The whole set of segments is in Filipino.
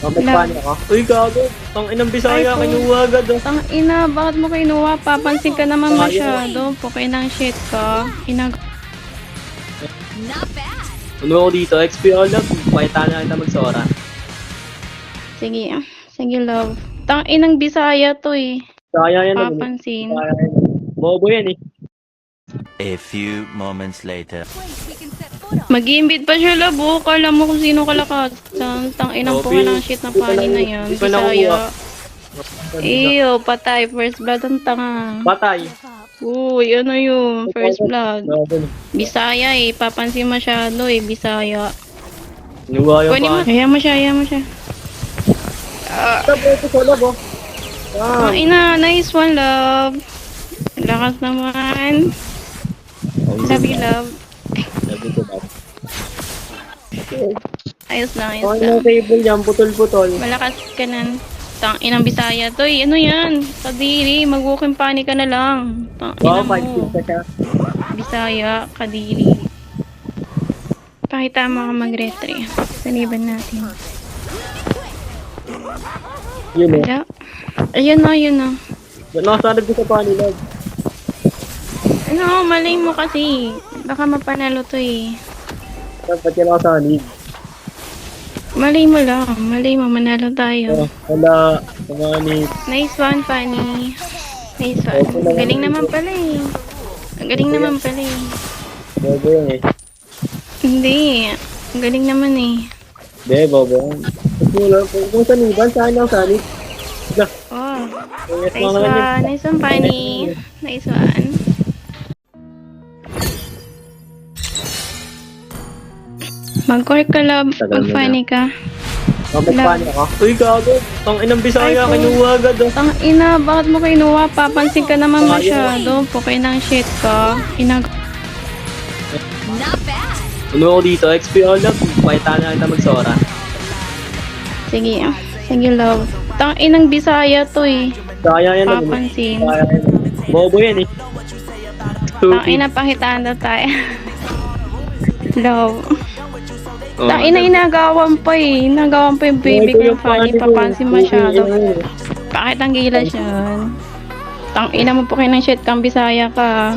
Kapagpani ako. Uy, gago. Tang inang Bisaya, Ay, po. kinuha agad. Oh. Tang ina, bakit mo kinuha? Papansin ka naman Ayaw. masyado. Pukay ng shit ka. Ano ako dito? XP all up. Pakita na kita magsora. Sige. Sige, love. Tang inang Bisaya to eh. Kaya yan. Papansin. Kaya yan. Bobo yan eh. A few moments later. Mag-iimbit pa siya, love. Oh. Kala mo kung sino kalakas. Tang inang Copy. pukay ng shit na pani na yan. Di pa nakuha. Bisaya. Ew, patay. First blood ang tanga. Patay. Uy, ano yun? First blood. Gago. Bisaya eh. Papansin masyado eh. Bisaya. Kinuha yung Kunin mo. pan. Hayaan mo siya, hayaan mo siya. Ito sa labo. Ah, ina, nice one, love. Lakas naman. Love you, love. Ayos lang, ayos Ay, lang. yung cable yan. Putol-putol. Malakas ka nan. Tang inang Bisaya to eh. Ano yan? Kadiri, mag-walking pani ka na lang. Tang ina Wow, 5 mo. kills ka siya. Bisaya, kadiri. Pakita mo ka mag-retry. Saliban natin. Yun eh. Wala. Ayun na, ayun na. Nakasalad ko sa pani, love. Ano, malay mo kasi. Baka mapanalo to eh. Dapat yan nakasalid. Malay mo lang. Malay mo, manalo tayo. Wala. Pangani. Nice one, Fanny. Nice one. Ang galing naman pala eh. Ang galing naman pala eh. Bobo yan eh. Hindi. Ang galing naman eh. Be, bobo yan. Kung saniban, saan ang sanib? Oh. Yes, Nice one. Nice one, Fanny. Nice one. Mag-work ka, love. Tagal mo Mag-funny ka. Kapagpani ako. Uy, gago. Tang inang Bisaya, Ay, po. kinuha agad. Oh. Tang ina, bakit mo kinuha? Papansin ka naman masyado. Pukay ng shit ka. Ano ako dito? XP all up. Pakita na kita magsora. Sige. Sige, love. Tang inang Bisaya to eh. Kaya yan. Papansin. Kaya yan. Bobo yan eh. Tang ina, pakitaan daw tayo. Love. Tang ina, inagawan pa eh. Inagawan pa yung baby ko yung Fanny. Papansin masyado. Bakit ang gilas yan? Tang ina mo po kayo ng shit kang Bisaya ka.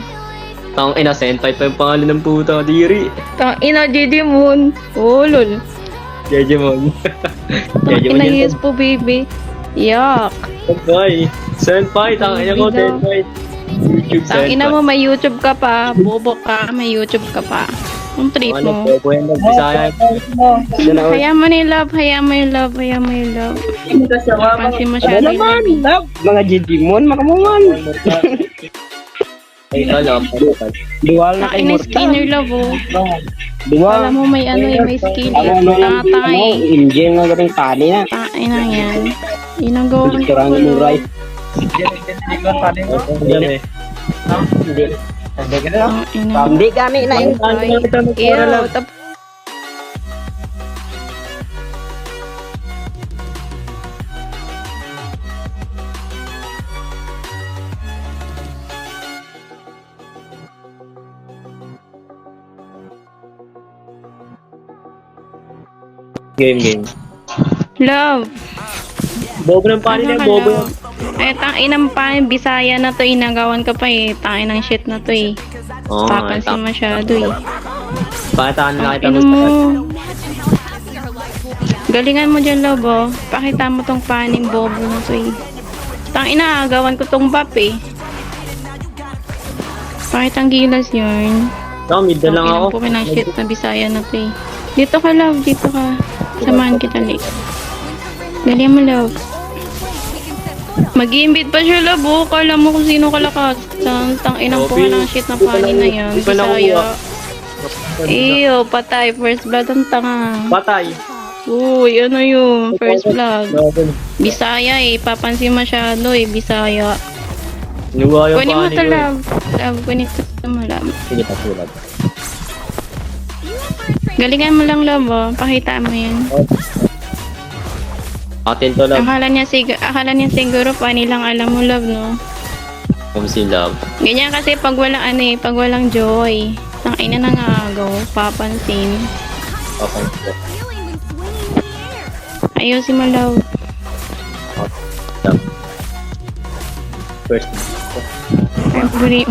Tang ina, senpai pa yung pangalan ng puta. Diri. Tang ina, Didimon. Oh, lol. Jejemon. Tang Jejemon ina, yan. yes po, baby. Yuck. Bye. Senpai. Tang ina ko, Video. senpai. YouTube Tang senpai. ina mo, may YouTube ka pa. Bobo ka, may YouTube ka pa. Ang trip Ano, mo. bobo yan ng Bisaya. Yan ako. Hayaan mo na yung love, hayaan mo yung love, hayaan mo yung love. Papansin mo siya. Ano naman, love? Mga Digimon, makamuman. Ay, tala. Dual na Tang ina, skinner love oh. Dual. Alam mo may ano eh, may skill eh. Ano, Tanga eh. Injil nga galing tani na. Tain na yan. Inagawan ko Kurang ko yung love. rice. Yan eh. Tang ina. Hindi gani na yun. Ano kita magsora lang? Ew, Game. love. Bobo ng pani niya, Ano ka, bobo love? Ay, tangin pa, Bisaya na to, inagawan ka pa eh. Tangin ng shit na to eh. Oo, Papansin masyado eh. Pakitaan na kita Ino mo. magsora. Galingan mo dyan, love oh. Pakita mo tong paning bobo na to eh. Tangina, agawan ko tong bap eh. Bakit ang gilas yun? No, mid na lang ako. Po ng shit na Bisaya na to eh. Dito ka, love. Dito ka. Samahan kita, Lee. Dali mo, love. Mag-iimbit pa siya, love. Oh. Kala mo kung sino kalakas. Tang inang po ng shit na pani na yan. Di pa nakuha. Bisaya. Ew, patay. First blood ang tanga. Patay. Uy, ano yun? First blood. Bisaya eh. Papansin masyado eh. Bisaya. Nuwa yung Kunin mo pani to, ko. love. Love, kunin to mo, love. Sige, pasulat. Galingan mo lang, love, oh. Pakita mo yan. Atin to lang. Akala niya siguro pani lang alam mo, love, no? Kung si love. Ganyan kasi pag walang ano eh, pag walang joy. Ang ina nangagaw, papansin. Okay. Ayusin mo, love. First.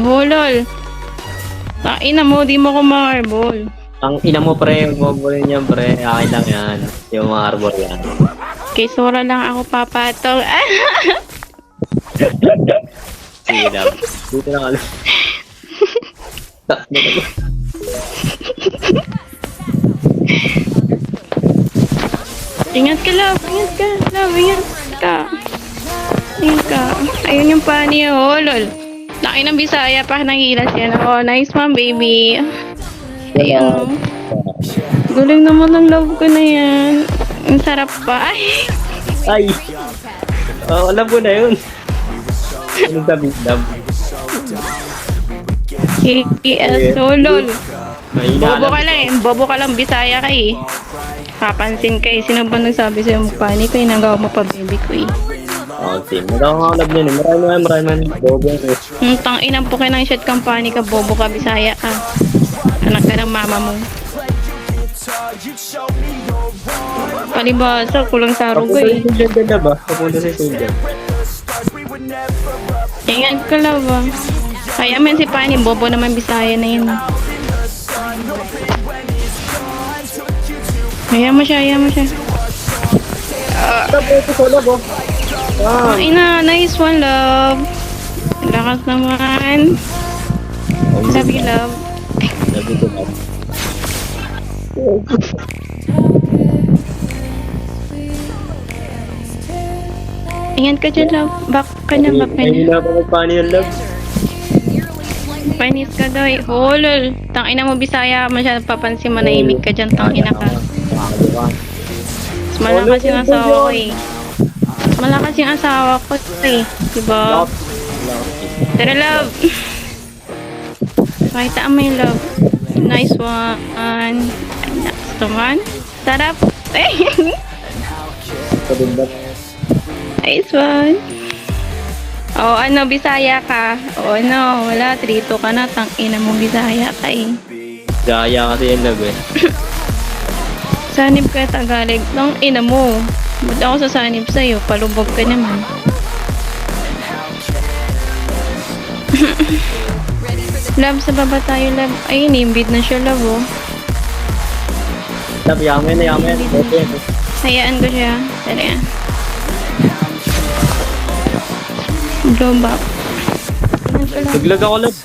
Lol. Ina mo, di mo ko marbol. Ang ina mo, pre. Huwag mo rin yan, pre. Akin lang yan. Yung mga arbor yan. Kay Sora lang ako papatong. Sige lang. Dito lang alam. Ingat ka, love. Ingat ka, love. Ingat ka. Ingat ka. Ayun yung pani, oh, lol. Laki ng Bisaya pa nangilas yan. Oh, nice one, baby. Ayun, oh. Galing naman ng love ko na yan. Ang sarap pa. Ay. Ay! Oh, alam ko na yun. Anong sabi? Love. KS, oh, lol. Mahina Bobo ka lang eh. Bobo ka lang, Bisaya ka eh. Papansin ka eh. Sino ba nagsabi sa'yo pani ko eh? Nagawa mo pa baby ko eh. Oh, team. Nagkakakalab niyan eh. Marami man. Bobo yan eh. Tang-inang po kayo ng shit company ka. Bobo ka, Bisaya ka. Anak ka ng mama mo. Palibasa, kulang sa arugo eh. Papunta sa Sinjan na ba? Papunta sa Sinjan. Ingat ka lang ba? Kaya man si Pani, bobo naman Bisaya na yun. Hayaan mo siya, hayaan mo siya. Tapos ito ko love oh. Ah. Ay na, nice one, love. Lakas naman. Love you, love. Sabi ko love. Ingat ka dyan, love. Back ka na, back ka Ay, na. hindi na ako magpano yung love. Panis ka daw eh. Oh, lol. Tangina mo, Bisaya. Masyadong papansin mo, naimik ka dyan. Tangina ka. Mas malakas yung asawa ko eh. Mas malakas yung asawa ko eh. Diba? Tara, love. Pakita mo yung love. Nice one. Next one. Sarap. Eh. Nice one. Oh, ano, Bisaya ka? Oh, ano, wala, trito ka na. Tangina mo, Bisaya ka eh. Gaya kasi yung love eh. Sanib ka, Tagalog. Tangina mo. Ba't ako sasanib sa'yo? Palubog ka naman. Love, sa baba tayo, love. Ay, inimbid na siya, love, oh. Love, yaman na yaman. Okay. Hayaan ko siya. Tara yan. Blow back. Ingat ka lang. Naglag ako love.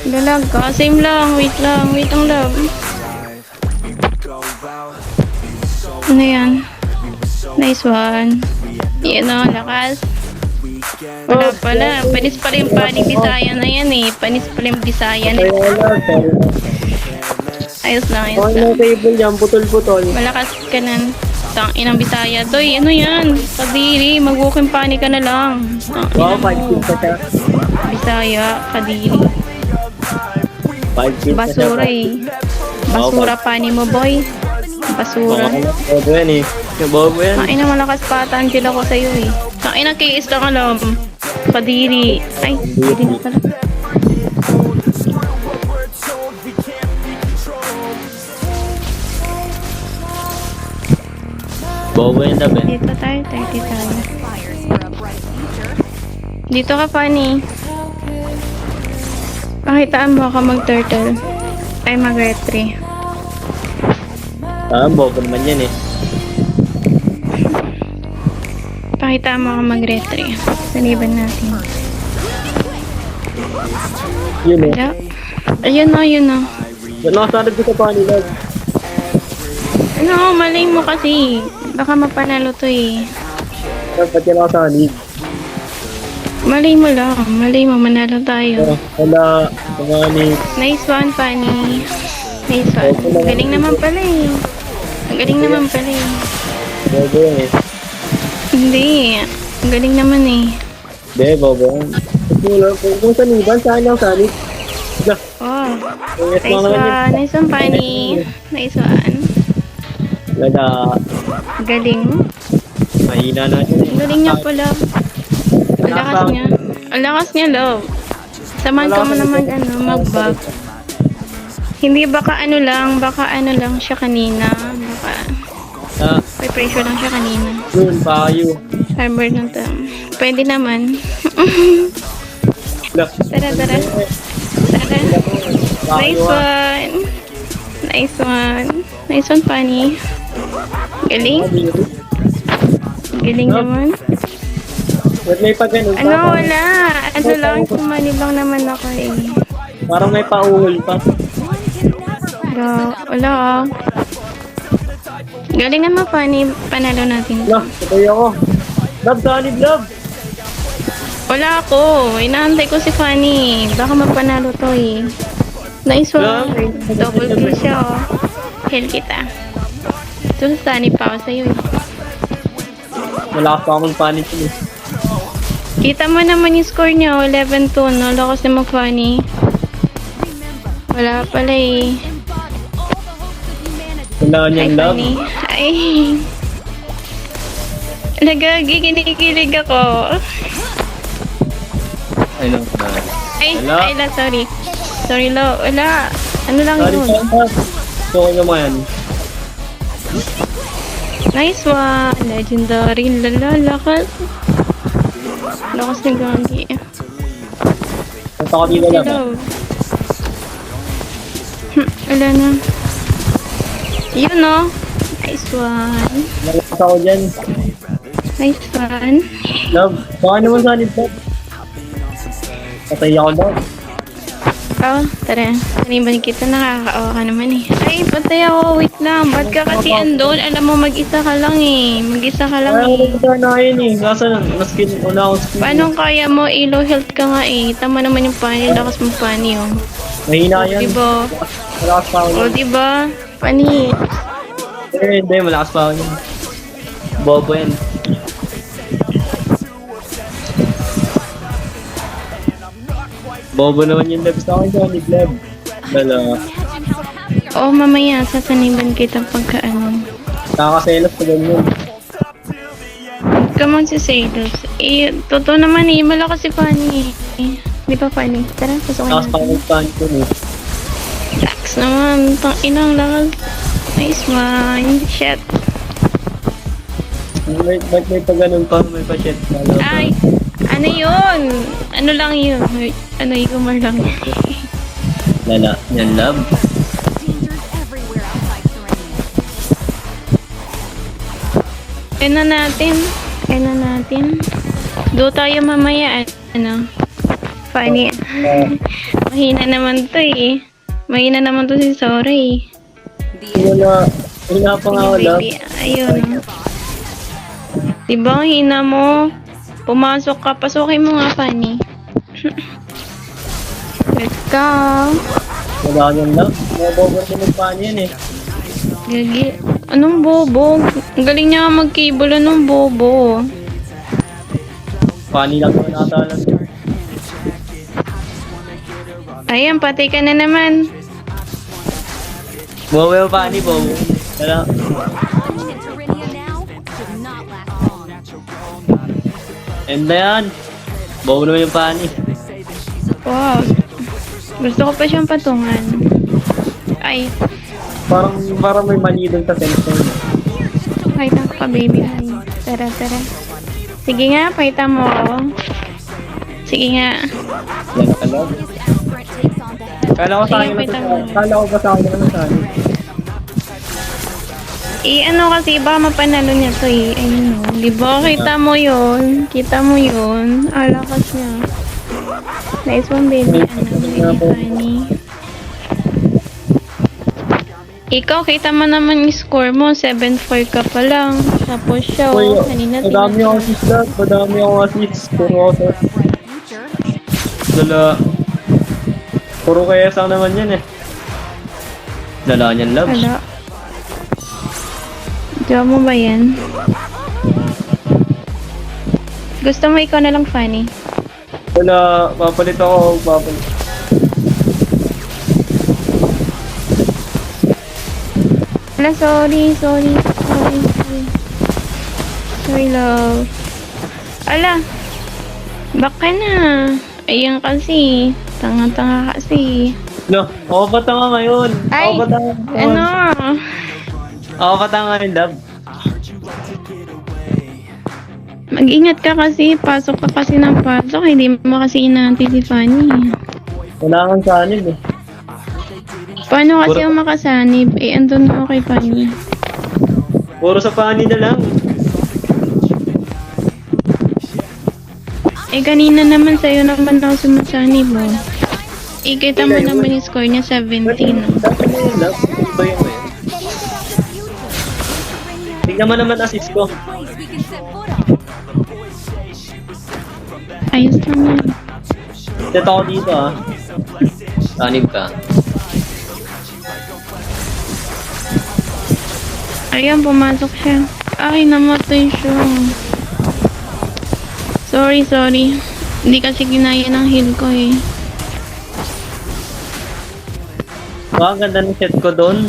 Lalag ka. Same lang. Wait lang. Wait lang, love. Ano yan? Nice one. Yan o, lakas. Wala pala. Panis pala yung paning Bisaya na yan eh. Panis pala yung Bisaya na. Kaya love. Ayos lang, ayos Ano lang. yung table yan? Putol-putol. Malakas ka nan. Inang Bisaya. Doy, ano yan? Kadiri. Mag-walking pani ka na lang. Wow, 5 kills na siya. Bisaya, kadiri. 5 kills na siya. Basura eh. Basura pani mo, boy. Basura. Bobo yan eh. Yung bobo yan. Ina, malakas pa. Tangkil ako sa'yo eh. Ina, kiis lang alam. Kadiri. Ay, kadiri pala. Bobo yan love eh. Dito tayo, 30 tayo. Dito ka, Fanny. Pakitaan mo ako mag-turtle. Ay, mag-retry. Ah, bobo naman yan eh. Pakitaan mo ako mag-retry. Saliban natin. Yun eh. Wala. Ayun o, yun o. Nakasanad ko sa pani love. Ano, malay mo kasi. Baka mapanalo to eh. Love, ba't yan nakasanid? Malay mo lang. Malay mo, manalo tayo. Wala. Mga ni... Nice one, Fanny. Nice one. Galing naman pala eh. Ang galing naman pala eh. Bobo yan eh. Hindi. Ang galing naman eh. Hindi, bobo yan. Kung saniban, saan yung sanid? Oh. Yes, Nice one. Nice one, Fanny. Nice one. Wala. Galing. Mahina na yun eh. Ang galing niya pala. Ang lakas niya. Ang lakas niya, love. Samahan ka mo naman, ano, mag-back. Hindi baka ano lang siya kanina. Baka Ah, Nagpe-pressure lang siya kanina. Yun, payo. Harbor na to. Pwede naman. Look. Tara, tara. Tara. Nice one. Nice one. Nice one, Fanny. Galing. Galing naman. Ba't may pa ganun? Ano, wala. Ano lang, sumali lang naman ako eh. Parang may pauhol pa. Wala ah. Galingan mo, Fanny. Panalo natin. Lah, patay ako. Love, solid love. Wala ako. Inaantay ko si Fanny. Baka mapanalo to eh. Nice one. Double kill siya oh. Heal kita. So, Sunny pa ako sa'yo eh. Wala pa akong panic eh. Kita mo naman yung score niya, 11-2, no? Lakas ni Fanny. Wala pala eh. Wala Hi, niyang love. Fanny. Ay. Nagagiginigilig ako. Ay, no. Ay, Wala. ay la, sorry. Sorry, lo. Wala. Ano lang Sorry, yun? Papa. Gusto ko naman. Nice one. Legendary. Lala, lakas. Lakas ni Gandhi. Punta ko dito lang. Hello. Wala na. Yun no. Nice one. Nalakas ako dyan. Nice one. Love. Baka naman solid love. Patay ako love. Oh, tara. Kaniban kita, nakakaawa ka naman eh. Ay, patay ako. Wait lang. Ba't ka kasi andon? Alam mo, mag-isa ka lang eh. Mag-isa ka lang Ay, eh. wala na yun eh. Nasa na skin. Wala akong skin. Paano kaya mo? Ilo health ka nga eh. Tama naman yung pani. Lakas mo pani oh. Mahina yan. Diba? Malakas pa ako O yan. diba? Pani. Hindi, malakas pa ako yan. Bobo yan. Bobo naman yung labs na ako solid love. Wala. Oo, mamaya. Sasaniban kita pagka ano. Nakakaselos pa ganyan. Come on si Sailors. Eh, totoo naman eh. Malakas si Fanny eh. Di ba Fanny? Tara, pasukin Lakas pa natin. akong fan ko eh. Relax naman. Tang inang lakas. Nice one. Shit. Ba't may pa ganun pa? May pa shit pa. Ay, ano yun? Ano lang yun? Ano, humor lang. Lala. Yan love. Kaya na natin. Kaya na natin. Do tayo mamaya. Ano? Funny. Mahina naman to eh. Mahina naman to si Sora eh. Wala. Hina pa nga ako love. Baby, ayun. Diba ang hina mo? Pumasok ka. Pasukin mo nga, Fanny. Let's go. Wala niyang love. Mga bobo na magpaan yan eh. Gagi. Anong bobo? Ang galing niya mag-cable. Anong bobo? Funny lang naman natalan. Ayan, patay ka na naman. Bobo yung funny, bobo. Wala. And na yan. Bobo naman yung funny. Wow. Gusto ko pa siyang patungan. Ay, Parang may mali dun sa sensor. pakita ko pa, baby. Ay, tara, tara. Sige nga, pakita mo ako. Sige nga. Yan ka love. Kala ko sa akin na to. Kala ko ba sa akin na sa akin? Ano kasi, baka mapanalo niya to eh. Ayun o. Diba? Kita mo yun. Kita mo yun. Alakas niya. Nice one, baby. Ano, baby Fanny. Ikaw, kita mo naman yung score mo. 7-4 ka pa lang. Tapos siya, oh. Kanina Madami akong assist lang. Madami akong assist. Puro ako. Lala. Puro kaya sang naman yan eh. Lala niyan loves. Wala. Diyan mo ba yan? Gusto mo ikaw na lang, Fanny? Wala. Papalit ako. Papalit. Wala, sorry. Sorry, love. Ala. Baka na. Ayan kasi. Tanga-tanga kasi. No, ako ba tanga ngayon? Ay, Ako ba tanga ngayon? ano? Ako ba tanga ngayon, love? Mag-ingat ka kasi, pasok ka kasi ng pasok, hindi mo kasi inaantay si Fanny. Wala kang sanib eh. Paano kasi ako makasanib? Eh, andun na ako kay Fanny. Puro sa pani na lang. Eh, kanina naman sa'yo naman ako sumasanib, oh. Ikita mo naman yung score niya, 17, oh. Dati mo yun, love. Iba yun ba yun? Tignan mo naman assist ko. Ayos lang yan. Set ako dito ah. Sanib ka. Ayan, pumasok siya. Ay, namatay siya. Sorry. Hindi kasi ginaya ng heal ko eh. Wow, ang ganda ng set ko doon.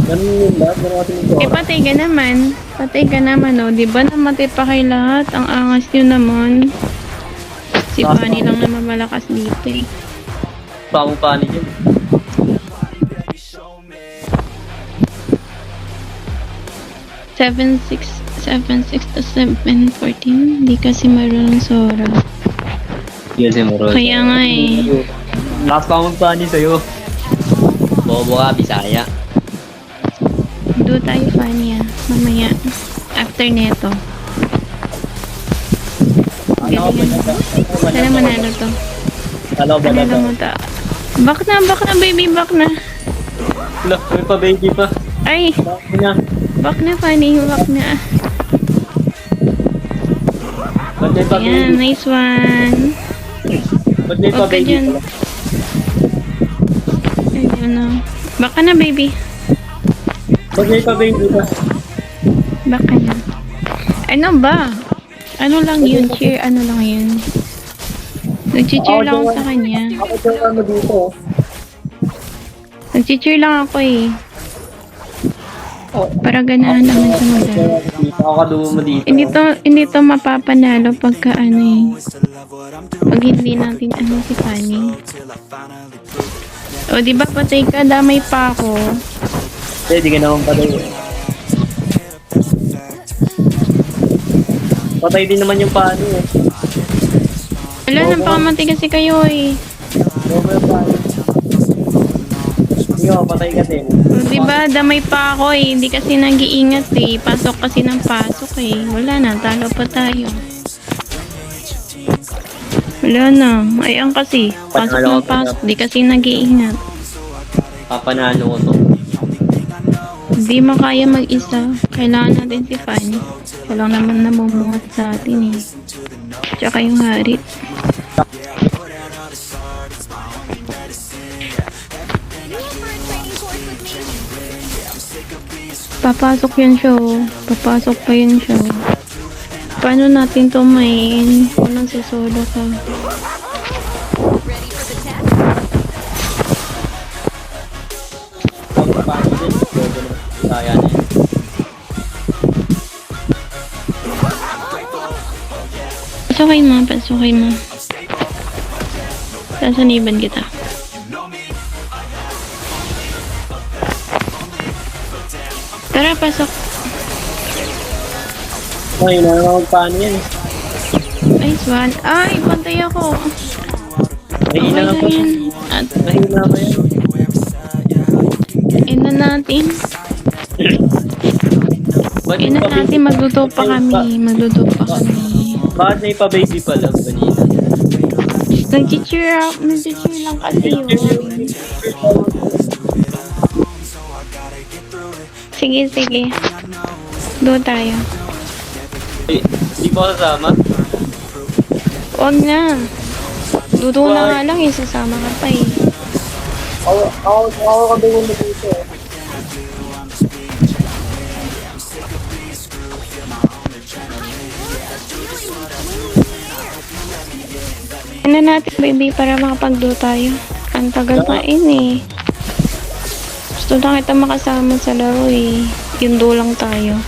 Ganun yun lahat. Ganun kasi yung Eh, patay ka naman. Patay ka naman, oh. Di ba namatay pa kay lahat? Ang angas nyo naman. Si Fanny lang naman malakas dito eh. Pamong pani yun. Seven, six to 7, 14. Hindi kasi marunong Sora. Yes, Moro. Kaya nga eh. Lakas pamong pani sa'yo. Bobo ka, Bisaya. Do tayo Fanny ah. Mamaya. After neto. Galingan mo. Sana manalo to. Alam ba Manalo na? mo to. Back na baby, back na. Wala, may pa baby pa. Ay, Bakit na? back na Fanny, back na. Ba't may pa Ayan, baby? nice one. Ba't may pa Huwag ka baby dyan. pala? Ayun na. Back ka na baby. Ba't may pa baby pa? Back ka na. Ano ba? Ano lang yun? Cheer, ano lang yun? Nag-cheer lang ako sa kanya. Ako yung ano dito. Nag-cheer lang ako eh. Para ganahan naman sa model. Dito ako kadumo mo dito. Hindi to mapapanalo pagka ano eh. Pag hindi natin ano si Fanny. O di ba patay ka, damay pa ako. Hindi ka naman patay. Patay din naman yung pani eh. Wala, napakamatay kasi kayo eh. Bobo yung pani. Hindi ako, patay ka din. O di ba damay pa ako eh. Hindi kasi nag-iingat eh. Pasok kasi ng pasok eh. Wala na, talo pa tayo. Wala na, ayan kasi. Pasok ng pasok, di kasi nag-iingat. Papanalo ko to. Hindi makaya mag-isa. Kailangan natin si Fanny. Walang naman namumuhat sa atin eh. Tsaka yung harit. Papasok yun siya oh. Papasok pa yun siya. Paano natin to main? Kung nagsasolo ka. Ang pani din. Bobo na. Kaya na yun. Pasokay mo. Sasaniban kita. Tara, pasok. Ay, naman pani yan eh. Nice one. Ay, pantay ako. Mahina lang po. yan. At Mahina pa yan. ina natin. Ba't Ina may pa natin, baby? magluto pa kami. Bakit may pa baby pa lang kanina? Nag-cheer lang kasi yun. Sige. Doon tayo. Eh, hindi po kasama? Huwag na. Dudo na nga lang, sasama ka pa eh. Ako kadugo mo dito. Ano natin baby para makapag-do tayo? Ang tagal pa eh. Gusto na kita makasama sa laro eh. Yung do lang tayo.